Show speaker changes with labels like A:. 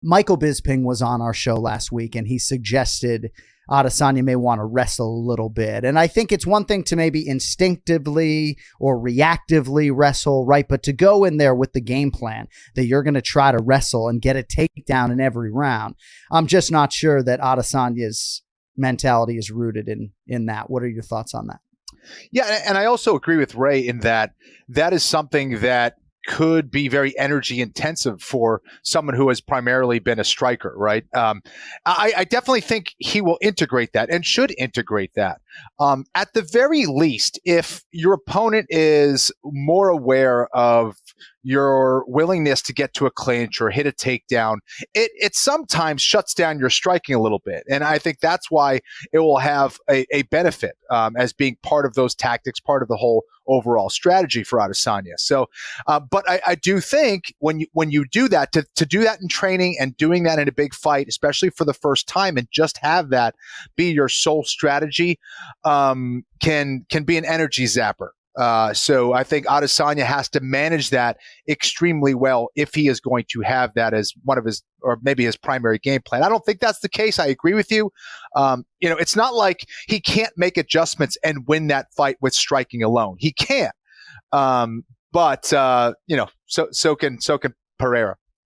A: Michael Bisping was on our show last week, and he suggested Adesanya may want to wrestle a little bit. And I think it's one thing to maybe instinctively or reactively wrestle, right? But to go in there with the game plan that you're going to try to wrestle and get a takedown in every round, I'm just not sure that Adesanya's mentality is rooted in that. What are your thoughts on that?
B: Yeah, and I also agree with Ray in that is something that could be very energy intensive for someone who has primarily been a striker, right? I definitely think he will integrate that and should integrate that. At the very least, if your opponent is more aware of your willingness to get to a clinch or hit a takedown, it sometimes shuts down your striking a little bit. And I think that's why it will have a benefit as being part of those tactics, part of the whole overall strategy for Adesanya. So, but I do think when you do that, to do that in training and doing that in a big fight, especially for the first time, and just have that be your sole strategy, can be an energy zapper. So I think Adesanya has to manage that extremely well if he is going to have that as one of his, or maybe his primary game plan. I don't think that's the case. I agree with you. It's not like he can't make adjustments and win that fight with striking alone. He can. So can Pereira.